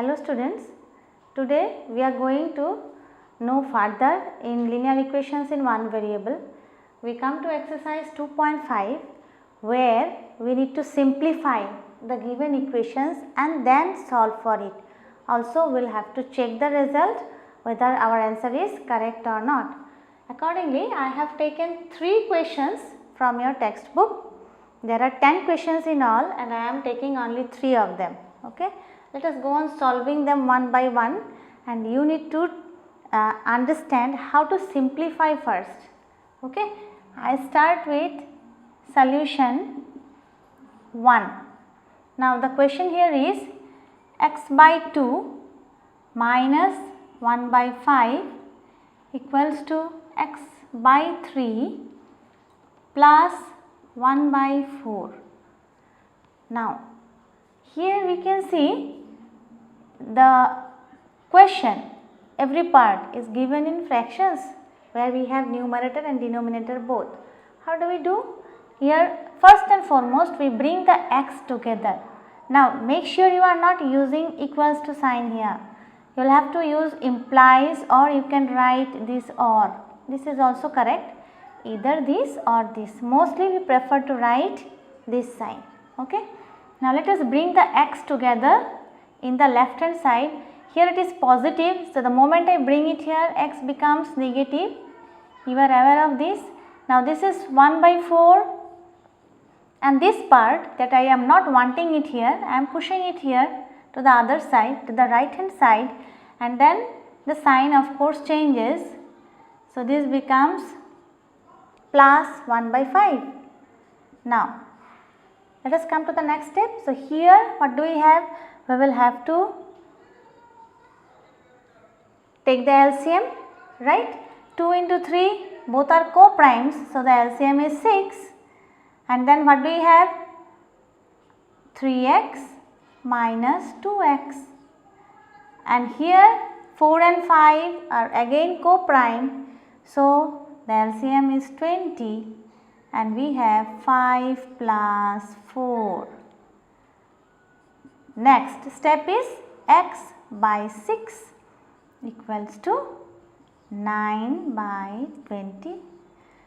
Hello students, today we are going to know further in linear equations in one variable. We come to exercise 2.5 where we need to simplify the given equations and then solve for it. Also we will have to check the result whether our answer is correct or not. Accordingly, I have taken 3 questions from your textbook. There are 10 questions in all and I am taking only 3 of them. Okay. Let us go on solving them one by one, and you need to understand how to simplify first. Okay. I start with solution 1. Now the question here is x by 2 minus 1 by 5 equals to x by 3 plus 1 by 4. Now here we can see the question, every part is given in fractions where we have numerator and denominator both. How do we do? Here first and foremost we bring the x together. Now make sure you are not using equals to sign here. You will have to use implies, or you can write this or. This is also correct, either this or this. Mostly we prefer to write this sign. Okay. Now let us bring the x together in the left hand side. Here it is positive, so the moment I bring it here, x becomes negative. You are aware of this. Now this is 1 by 4, and this part that I am not wanting it here, I am pushing it here to the other side, to the right hand side, and then the sign of course changes. So this becomes plus 1 by 5. Now let us come to the next step. So here what do we have? We will have to take the LCM, right? 2 into 3, both are co-primes, so the LCM is 6. And then what do we have? 3x minus 2x. And here 4 and 5 are again co-prime, so the LCM is 20. And we have 5 plus 4. Next step is x by 6 equals to 9 by 20.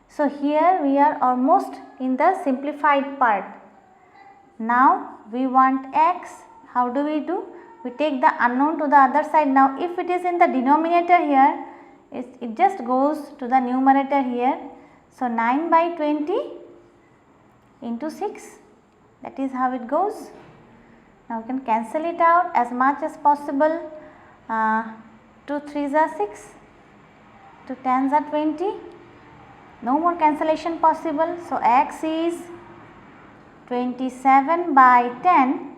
So here we are almost in the simplified part. Now we want x. How do? We take the unknown to the other side. Now if it is in the denominator here, it just goes to the numerator here. So 9 by 20 into 6, that is how it goes. Now we can cancel it out as much as possible. 2 3s are 6, 2 10s are 20, no more cancellation possible. So x is 27 by 10,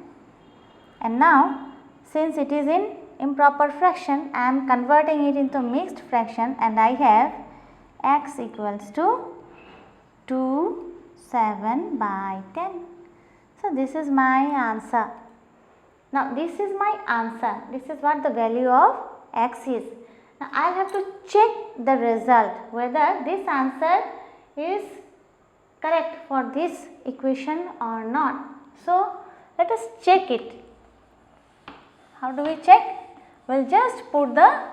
and now since it is in improper fraction, I am converting it into mixed fraction, and I have x equals to 2 7 by 10. So this is my answer. Now this is my answer. This is what the value of x is. Now I will have to check the result whether this answer is correct for this equation or not. So let us check it. How do we check? We will just put the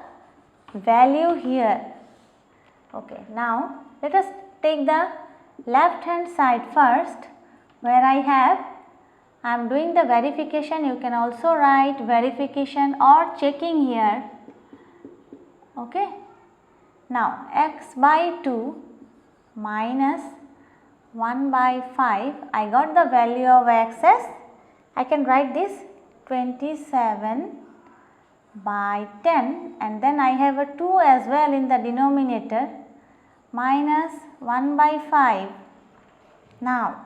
value here. Okay, now let us take the left hand side first, where I am doing the verification. You can also write verification or checking here. Okay. Now x by 2 minus 1 by 5, I got the value of x as, I can write this 27 by 10, and then I have a 2 as well in the denominator, minus 1 by 5. Now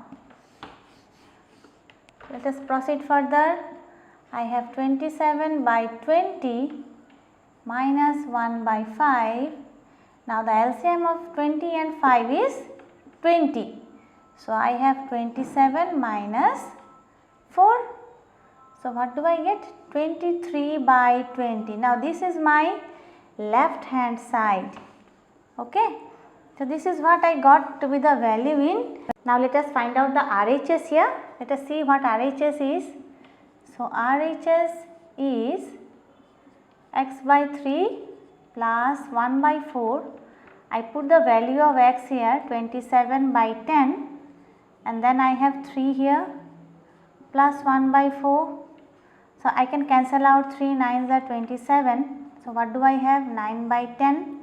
let us proceed further. I have 27 by 20 minus 1 by 5. Now the LCM of 20 and 5 is 20. So I have 27 minus 4. So what do I get? 23 by 20. Now this is my left hand side. Okay. So this is what I got to be the value in. Now let us find out the RHS here. Let us see what RHS is. So RHS is x by 3 plus 1 by 4. I put the value of x here 27 by 10 and then I have 3 here plus 1 by 4. So, I can cancel out 3 9s are 27. So, what do I have? 9 by 10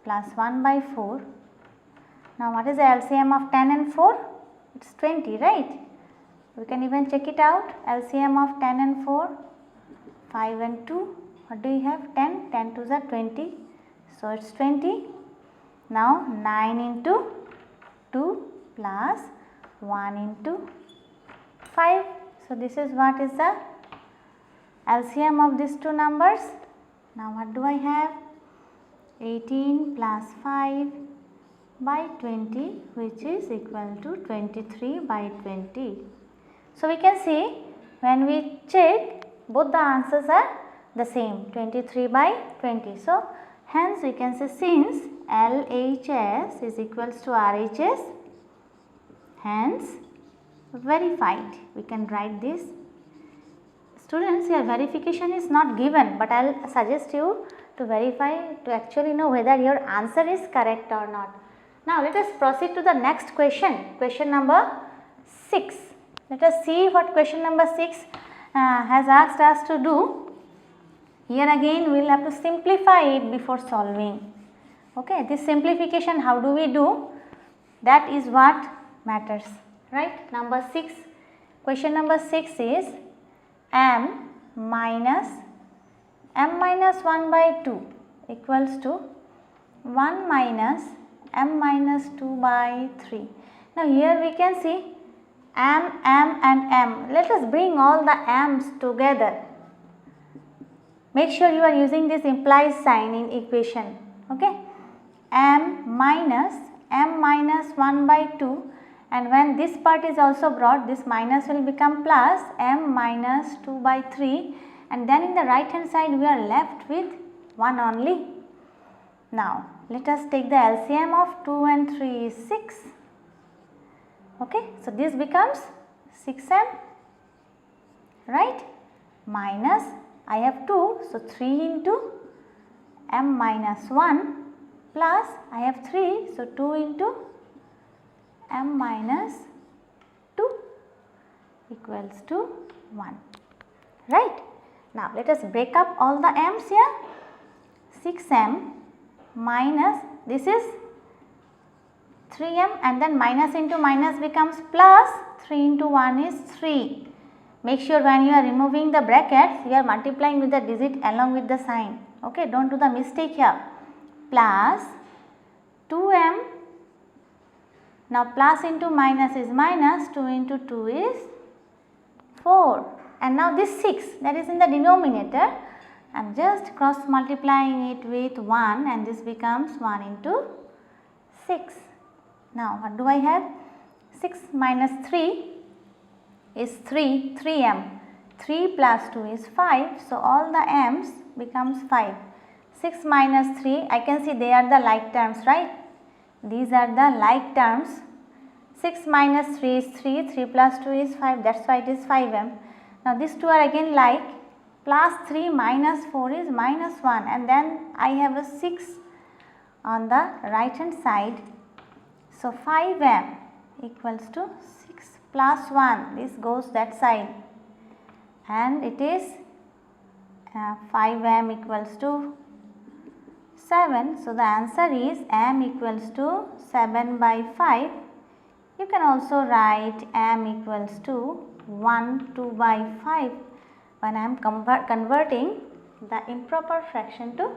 plus 1 by 4. Now, what is the LCM of 10 and 4? It is 20, right? We can even check it out. LCM of 10 and 4, 5 and 2. What do you have? 10, 10 2s are 20. So, it is 20. Now, 9 into 2 plus 1 into 5. So, this is what is the LCM of these two numbers. Now, what do I have? 18 plus 5 by 20, which is equal to 23 by 20. So, we can see when we check, both the answers are the same, 23 by 20. So, hence we can say since LHS is equals to RHS, hence verified. We can write this. Students, here verification is not given, but I will suggest you to verify to actually know whether your answer is correct or not. Now, let us proceed to the next question, question number 6. Let us see what question number 6 has asked us to do. Here again we will have to simplify it before solving. Okay, this simplification how do we do? That is what matters, right? Number 6, question number 6 is m minus 1 by 2 equals to 1 minus m minus 2 by 3. Now, here we can see m and m. Let us bring all the m's together. Make sure you are using this implies sign in equation. Okay, m minus 1 by 2, and when this part is also brought, this minus will become plus m minus 2 by 3, and then in the right hand side we are left with 1 only. Now, let us take the LCM of 2 and 3 is 6. Okay, so this becomes 6m, right? Minus I have 2, so 3 into m minus 1 plus I have 3, so 2 into m minus 2 equals to 1, right. Now, let us break up all the m's here. 6m minus, this is 3m and then minus into minus becomes plus, 3 into 1 is 3. Make sure when you are removing the brackets, you are multiplying with the digit along with the sign. Okay, do not do the mistake here. Plus 2m, now plus into minus is minus, 2 into 2 is 4, and now this 6 that is in the denominator, I am just cross multiplying it with 1 and this becomes 1 into 6. Now, what do I have? 6 minus 3 is 3m, 3 plus 2 is 5, so all the m's becomes 5. 6 minus 3, I can see they are the like terms, right? These are the like terms. 6 minus 3 is 3, 3 plus 2 is 5, that is why it is 5m. Now, these two are again like, plus 3 minus 4 is minus 1, and then I have a 6 on the right hand side. So, 5m equals to 6 plus 1, this goes that side, and it is 5m equals to 7. So, the answer is m equals to 7 by 5. You can also write m equals to 1 2 by 5 when I am converting the improper fraction to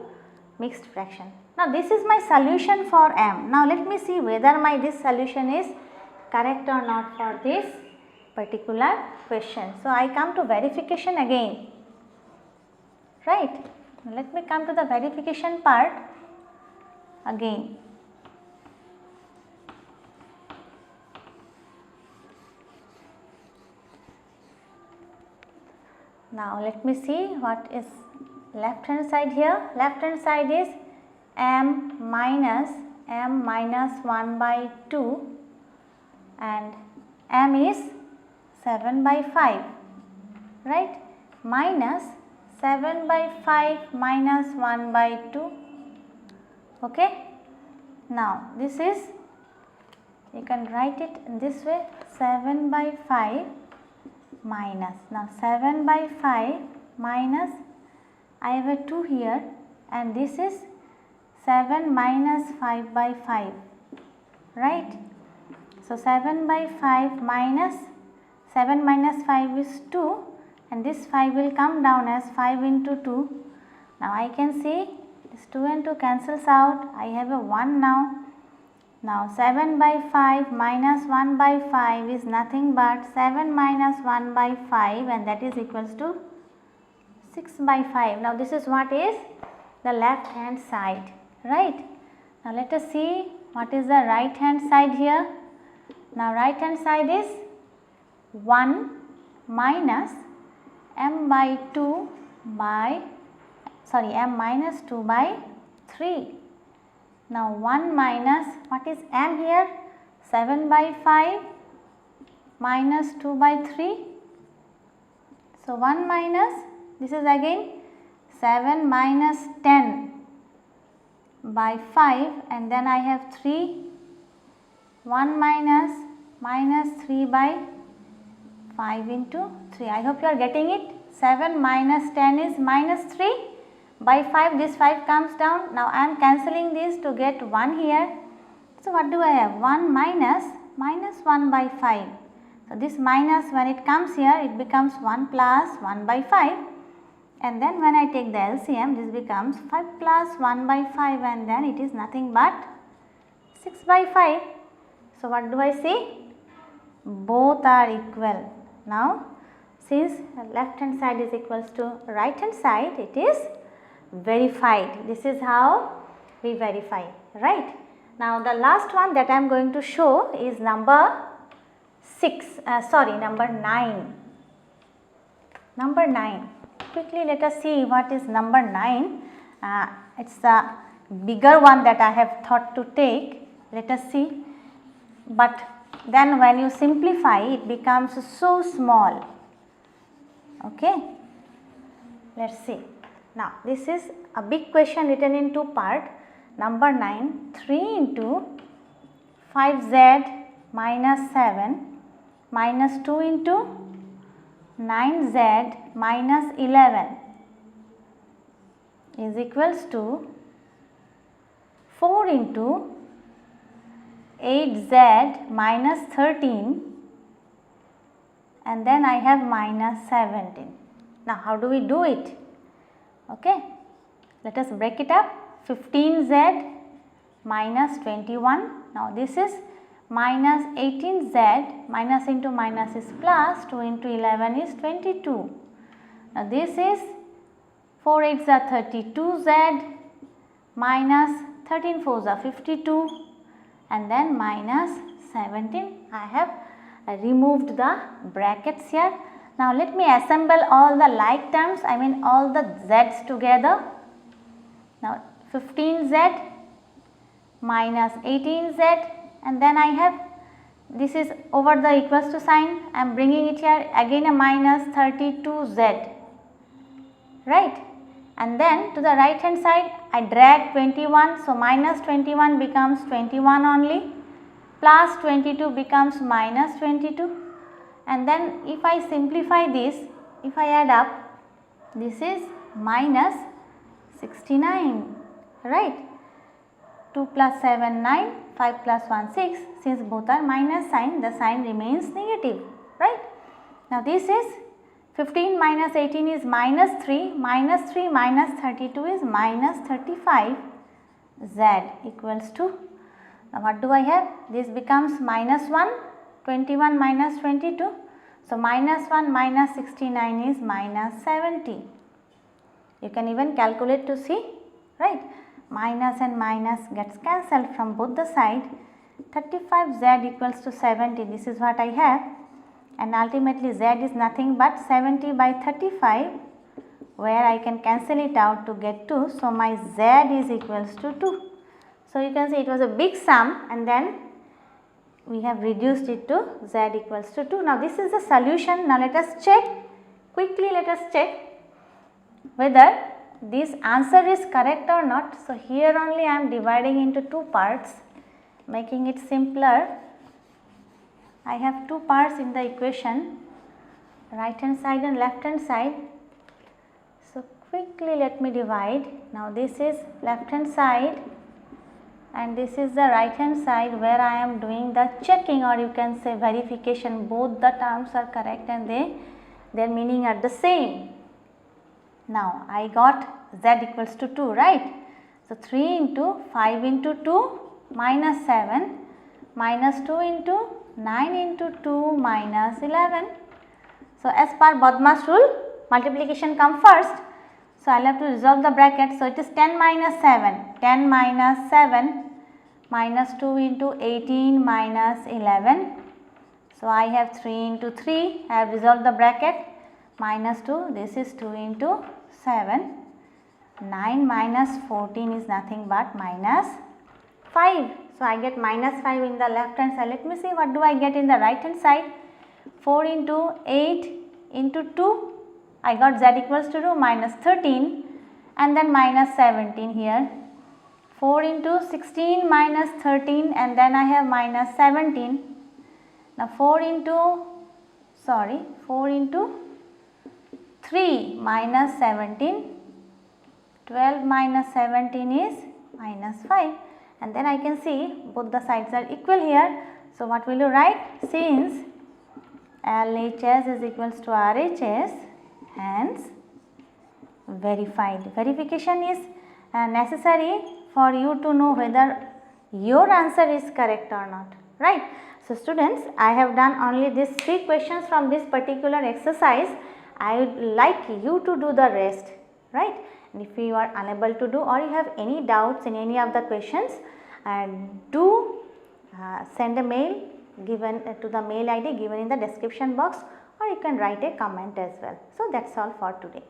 mixed fraction. Now, this is my solution for m. Now, let me see whether this solution is correct or not for this particular question. So, I come to verification again, right. Let me come to the verification part again. Now, let me see what is left hand side here. Left hand side is m minus 1 by 2 and m is 7 by 5, right, minus 7 by 5 minus 1 by 2. Okay. Now this is, you can write it in this way, 7 by 5 minus, now 7 by 5 minus, I have a 2 here, and this is 7 minus 5 by 5, right. So 7 by 5 minus 7 minus 5 is 2, and this 5 will come down as 5 into 2. Now I can see this 2 and 2 cancels out, I have a 1 now. Now 7 by 5 minus 1 by 5 is nothing but 7 minus 1 by 5, and that is equals to 6 by 5. Now this is what is the left hand side, right. Now let us see what is the right hand side here. Now right hand side is 1 minus m by 2 by, m minus 2 by 3. Now 1 minus, what is m here? 7 by 5 minus 2 by 3. So 1 minus, this is again 7 minus 10 by 5, and then I have 3, 1 minus 3 by 5 into 3. I hope you are getting it. 7 minus 10 is minus 3 by 5, this 5 comes down. Now I am cancelling this to get 1 here. So what do I have? 1 minus 1 by 5. So this minus, when it comes here, it becomes 1 plus 1 by 5, and then when I take the LCM, this becomes 5 plus 1 by 5, and then it is nothing but 6 by 5. So what do I see? Both are equal. Now since left hand side is equals to right hand side, it is verified. This is how we verify, right. Now the last one that I am going to show is number 9. Number 9. Quickly let us see what is number 9. It is the bigger one that I have thought to take. Let us see. But then when you simplify, it becomes so small. Okay. Let us see. Now this is a big question written in two parts. Number 9, 3 into 5z minus 7 minus 2 into 9z minus 11 is equals to 4 into 8z minus 13, and then I have minus 17. Now how do we do it? Okay, let us break it up. 15z minus 21. Now this is minus 18z, minus into minus is plus, 2 into 11 is 22. Now this is 4 8s are 32z minus 13 4s are 52, and then minus 17. I have removed the brackets here. Now let me assemble all the like terms, I mean all the z's together. Now 15z minus 18z, and then I have, this is over the equals to sign, I am bringing it here, again a minus 32z, right. And then to the right hand side I drag 21, so minus 21 becomes 21 only, plus 22 becomes minus 22, and then if I simplify this, if I add up, this is minus 69, right. 2 plus 7 9, 5 plus 1 6, since both are minus sign, the sign remains negative, right. Now this is 15 minus 18 is minus 3 minus 32 is minus 35, z equals to, now what do I have? This becomes minus 1, 21 minus 22, so minus 1 minus 69 is minus 70. You can even calculate to see, right. Minus and minus gets cancelled from both the side. 35z equals to 70, this is what I have, and ultimately z is nothing but 70 by 35, where I can cancel it out to get 2. So my z is equals to 2. So you can see it was a big sum, and then we have reduced it to z equals to 2. Now this is the solution. Now let us check, quickly let us check. whether this answer is correct or not. So, here only I am dividing into two parts, making it simpler. I have two parts in the equation, right hand side and left hand side. So, quickly let me divide. Now, this is left hand side and this is the right hand side where I am doing the checking, or you can say verification. Both the terms are correct and their meaning are the same. Now, I got z equals to 2, right. So, 3 into 5 into 2 minus 7 minus 2 into 9 into 2 minus 11. So, as per Bodmas rule, multiplication come first. So, I will have to resolve the bracket. So, it is 10 minus 7, 10 minus 7 minus 2 into 18 minus 11. So, I have 3 into 3, I have resolved the bracket, minus 2, this is 2 into 7, 9 minus 14 is nothing but minus 5. So, I get minus 5 in the left hand side. Let me see what do I get in the right hand side. 4 into 8 into 2, I got z equals to 2 minus 13 and then minus 17 here. 4 into 16 minus 13 and then I have minus 17. Now 4 into 3 minus 17, 12 minus 17 is minus 5, and then I can see both the sides are equal here. So what will you write? Since LHS is equals to RHS, hence verified. Verification is necessary for you to know whether your answer is correct or not, right. So students, I have done only these 3 questions from this particular exercise. I would like you to do the rest, right. And if you are unable to do or you have any doubts in any of the questions, do send a mail given to the mail ID given in the description box, or you can write a comment as well. So that's all for today.